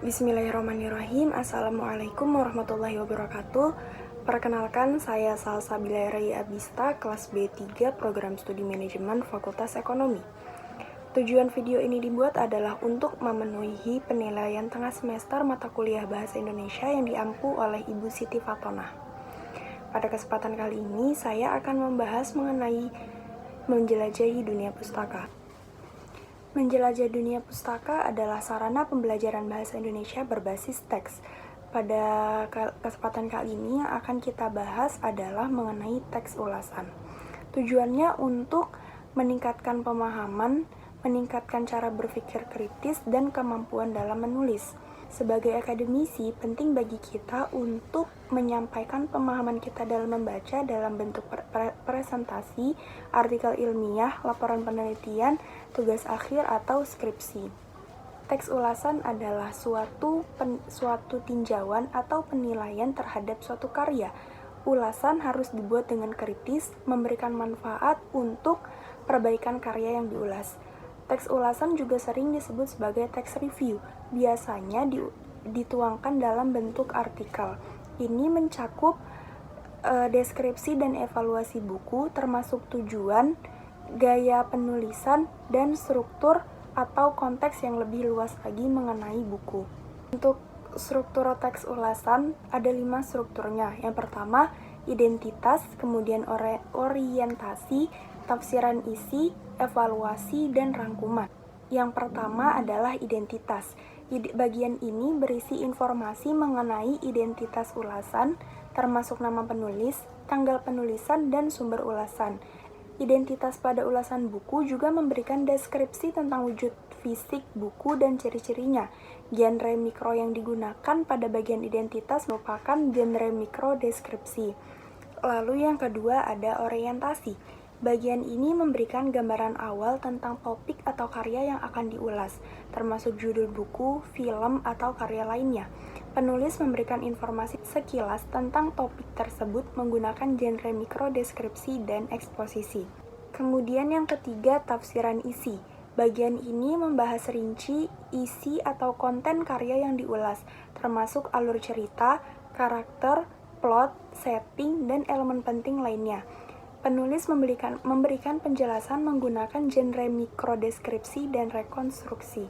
Bismillahirrahmanirrahim. Assalamualaikum warahmatullahi wabarakatuh. Perkenalkan, saya Salsabila Rai Abista, kelas B3, Program Studi Manajemen Fakultas Ekonomi. Tujuan video ini dibuat adalah untuk memenuhi penilaian tengah semester mata kuliah Bahasa Indonesia yang diampu oleh Ibu Siti Fatonah. Pada kesempatan kali ini, saya akan membahas mengenai menjelajahi dunia pustaka. Menjelajah dunia pustaka adalah sarana pembelajaran bahasa Indonesia berbasis teks. Pada kesempatan kali ini yang akan kita bahas adalah mengenai teks ulasan. Tujuannya untuk meningkatkan pemahaman, meningkatkan cara berpikir kritis, dan kemampuan dalam menulis. Sebagai akademisi, penting bagi kita untuk menyampaikan pemahaman kita dalam membaca dalam bentuk presentasi, artikel ilmiah, laporan penelitian, tugas akhir, atau skripsi. Teks ulasan adalah suatu tinjauan atau penilaian terhadap suatu karya. Ulasan harus dibuat dengan kritis, memberikan manfaat untuk perbaikan karya yang diulas. Teks ulasan juga sering disebut sebagai teks review, biasanya dituangkan dalam bentuk artikel. Ini mencakup deskripsi dan evaluasi buku, termasuk tujuan, gaya penulisan, dan struktur atau konteks yang lebih luas lagi mengenai buku. Untuk struktur teks ulasan, ada 5 strukturnya. Yang pertama, identitas, kemudian orientasi, tafsiran isi, evaluasi, dan rangkuman. Yang pertama adalah identitas. Bagian ini berisi informasi mengenai identitas ulasan, termasuk nama penulis, tanggal penulisan, dan sumber ulasan. Identitas pada ulasan buku juga memberikan deskripsi tentang wujud fisik buku dan ciri-cirinya. Genre mikro yang digunakan pada bagian identitas merupakan genre mikro deskripsi. Lalu yang kedua ada orientasi. Bagian ini memberikan gambaran awal tentang topik atau karya yang akan diulas, termasuk judul buku, film, atau karya lainnya. Penulis memberikan informasi sekilas tentang topik tersebut menggunakan genre mikro deskripsi dan eksposisi. Kemudian yang ketiga, tafsiran isi. Bagian ini membahas rinci isi atau konten karya yang diulas, termasuk alur cerita, karakter, plot, setting, dan elemen penting lainnya. Penulis memberikan penjelasan menggunakan genre mikrodeskripsi dan rekonstruksi.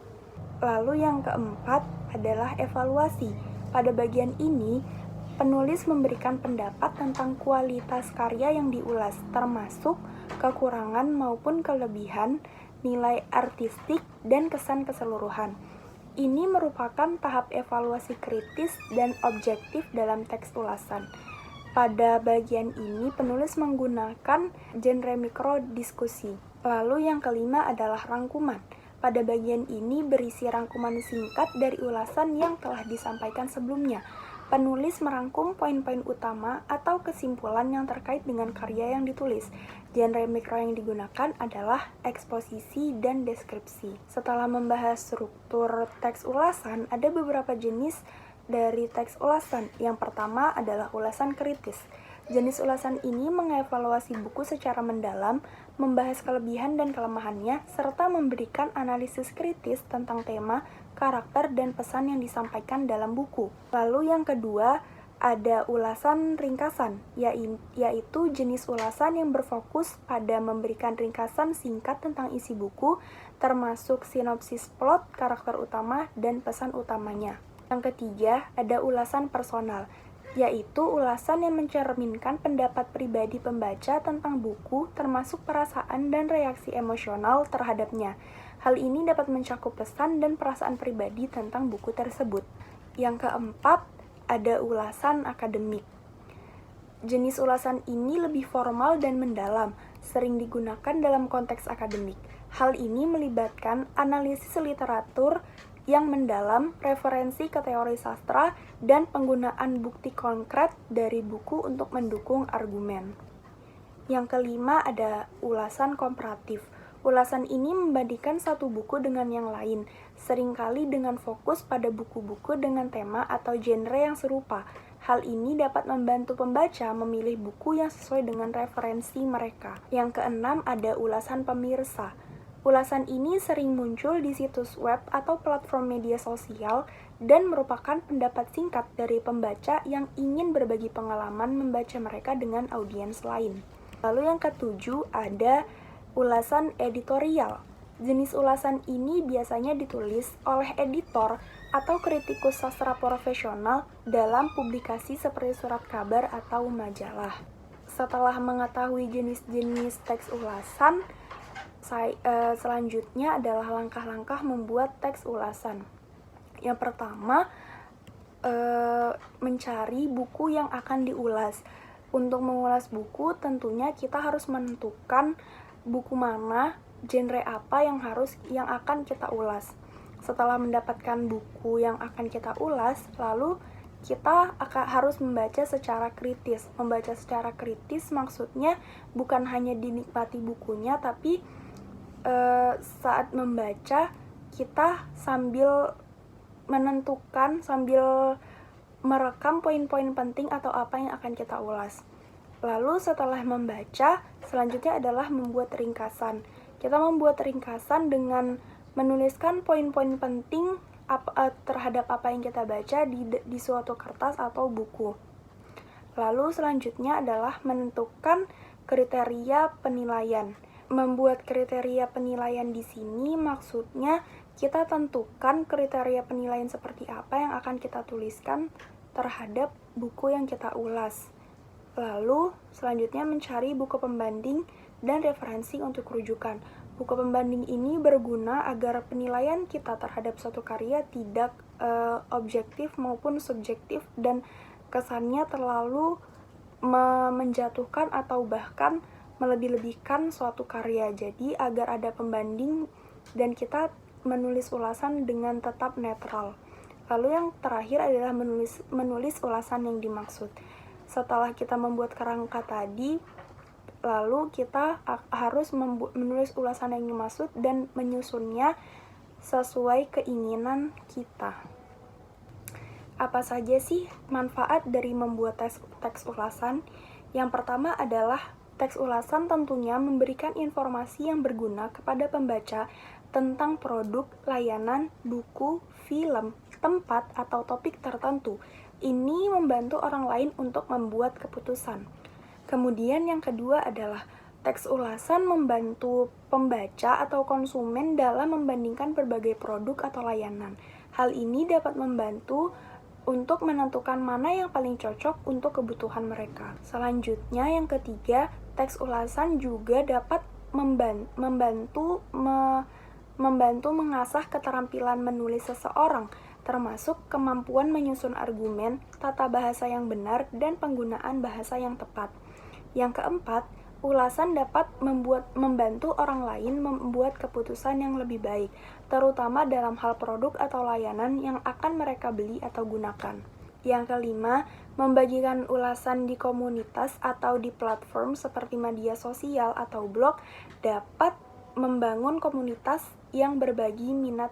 Lalu yang keempat adalah evaluasi. Pada bagian ini, penulis memberikan pendapat tentang kualitas karya yang diulas, termasuk kekurangan maupun kelebihan, nilai artistik, dan kesan keseluruhan. Ini merupakan tahap evaluasi kritis dan objektif dalam teks ulasan. Pada bagian ini, penulis menggunakan genre mikro diskusi. Lalu yang kelima adalah rangkuman. Pada bagian ini berisi rangkuman singkat dari ulasan yang telah disampaikan sebelumnya. Penulis merangkum poin-poin utama atau kesimpulan yang terkait dengan karya yang ditulis. Genre mikro yang digunakan adalah eksposisi dan deskripsi. Setelah membahas struktur teks ulasan, ada beberapa jenis dari teks ulasan. Yang pertama adalah ulasan kritis. Jenis ulasan ini mengevaluasi buku secara mendalam, membahas kelebihan dan kelemahannya, serta memberikan analisis kritis tentang tema, karakter, dan pesan yang disampaikan dalam buku. Lalu yang kedua, ada ulasan ringkasan, yaitu jenis ulasan yang berfokus pada memberikan ringkasan singkat tentang isi buku, termasuk sinopsis plot, karakter utama, dan pesan utamanya. Yang ketiga, ada ulasan personal, yaitu ulasan yang mencerminkan pendapat pribadi pembaca tentang buku, termasuk perasaan dan reaksi emosional terhadapnya. Hal ini dapat mencakup pesan dan perasaan pribadi tentang buku tersebut. Yang keempat, ada ulasan akademik. Jenis ulasan ini lebih formal dan mendalam, sering digunakan dalam konteks akademik. Hal ini melibatkan analisis literatur yang mendalam, referensi ke teori sastra, dan penggunaan bukti konkret dari buku untuk mendukung argumen. Yang kelima ada ulasan komparatif. Ulasan ini membandingkan satu buku dengan yang lain, seringkali dengan fokus pada buku-buku dengan tema atau genre yang serupa. Hal ini dapat membantu pembaca memilih buku yang sesuai dengan referensi mereka. Yang keenam ada ulasan pemirsa. Ulasan ini sering muncul di situs web atau platform media sosial dan merupakan pendapat singkat dari pembaca yang ingin berbagi pengalaman membaca mereka dengan audiens lain. Lalu yang ketujuh ada ulasan editorial. Jenis ulasan ini biasanya ditulis oleh editor atau kritikus sastra profesional dalam publikasi seperti surat kabar atau majalah. Setelah mengetahui jenis-jenis teks ulasan, selanjutnya adalah langkah-langkah membuat teks ulasan. Yang pertama, mencari buku yang akan diulas. Untuk mengulas buku, tentunya kita harus menentukan buku mana, genre apa yang akan kita ulas. Setelah mendapatkan buku yang akan kita ulas, lalu kita harus membaca secara kritis. Membaca secara kritis maksudnya bukan hanya dinikmati bukunya, tapi saat membaca kita sambil menentukan, sambil merekam poin-poin penting atau apa yang akan kita ulas. Lalu setelah membaca, selanjutnya adalah membuat ringkasan. Kita membuat ringkasan dengan menuliskan poin-poin penting terhadap apa yang kita baca di suatu kertas atau buku. Lalu selanjutnya adalah menentukan kriteria penilaian. Membuat kriteria penilaian di sini maksudnya kita tentukan kriteria penilaian seperti apa yang akan kita tuliskan terhadap buku yang kita ulas. Lalu selanjutnya mencari buku pembanding dan referensi untuk rujukan. Buku pembanding ini berguna agar penilaian kita terhadap suatu karya tidak objektif maupun subjektif dan kesannya terlalu menjatuhkan atau bahkan melebih-lebihkan suatu karya. Jadi agar ada pembanding dan kita menulis ulasan dengan tetap netral. Lalu yang terakhir adalah menulis ulasan yang dimaksud. Setelah kita membuat kerangka tadi, lalu kita harus menulis ulasan yang dimaksud dan menyusunnya sesuai keinginan kita. Apa saja sih manfaat dari membuat teks ulasan? Yang pertama adalah teks ulasan tentunya memberikan informasi yang berguna kepada pembaca tentang produk, layanan, buku, film, tempat, atau topik tertentu. Ini membantu orang lain untuk membuat keputusan. Kemudian yang kedua adalah teks ulasan membantu pembaca atau konsumen dalam membandingkan berbagai produk atau layanan. Hal ini dapat membantu untuk menentukan mana yang paling cocok untuk kebutuhan mereka. Selanjutnya yang ketiga, teks ulasan juga dapat membantu mengasah keterampilan menulis seseorang, termasuk kemampuan menyusun argumen, tata bahasa yang benar, dan penggunaan bahasa yang tepat. Yang keempat, ulasan dapat membantu orang lain membuat keputusan yang lebih baik, terutama dalam hal produk atau layanan yang akan mereka beli atau gunakan. Yang kelima, membagikan ulasan di komunitas atau di platform seperti media sosial atau blog dapat membangun komunitas yang berbagi minat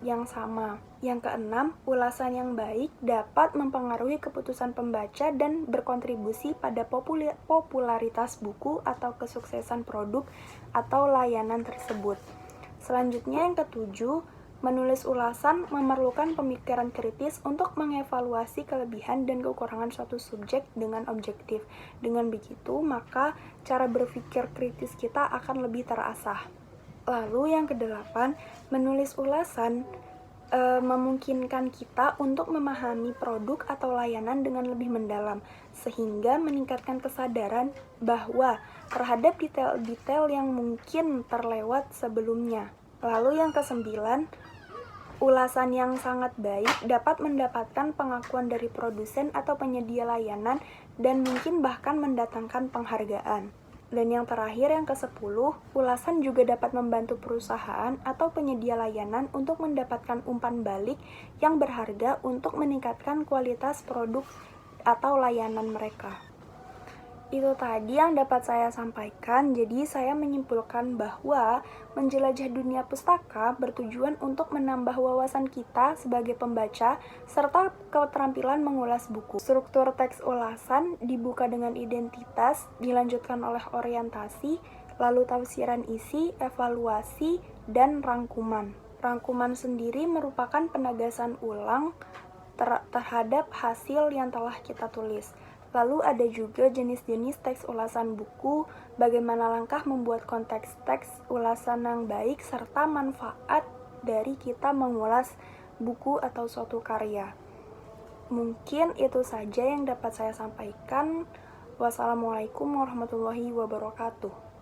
yang sama. Yang keenam, ulasan yang baik dapat mempengaruhi keputusan pembaca dan berkontribusi pada popularitas buku atau kesuksesan produk atau layanan tersebut. Selanjutnya yang ketujuh, menulis ulasan memerlukan pemikiran kritis untuk mengevaluasi kelebihan dan kekurangan suatu subjek dengan objektif. Dengan begitu, maka cara berpikir kritis kita akan lebih terasah. Lalu yang kedelapan, menulis ulasan memungkinkan kita untuk memahami produk atau layanan dengan lebih mendalam, sehingga meningkatkan kesadaran bahwa terhadap detail-detail yang mungkin terlewat sebelumnya. Lalu yang kesembilan, ulasan yang sangat baik dapat mendapatkan pengakuan dari produsen atau penyedia layanan dan mungkin bahkan mendatangkan penghargaan. Dan yang terakhir, yang ke-10, ulasan juga dapat membantu perusahaan atau penyedia layanan untuk mendapatkan umpan balik yang berharga untuk meningkatkan kualitas produk atau layanan mereka. Itu tadi yang dapat saya sampaikan. Jadi saya menyimpulkan bahwa menjelajah dunia pustaka bertujuan untuk menambah wawasan kita sebagai pembaca serta keterampilan mengulas buku. Struktur teks ulasan dibuka dengan identitas, dilanjutkan oleh orientasi, lalu tafsiran isi, evaluasi, dan rangkuman. Rangkuman sendiri merupakan penegasan ulang terhadap hasil yang telah kita tulis. Lalu ada juga jenis-jenis teks ulasan buku, bagaimana langkah membuat konteks teks ulasan yang baik, serta manfaat dari kita mengulas buku atau suatu karya. Mungkin itu saja yang dapat saya sampaikan. Wassalamualaikum warahmatullahi wabarakatuh.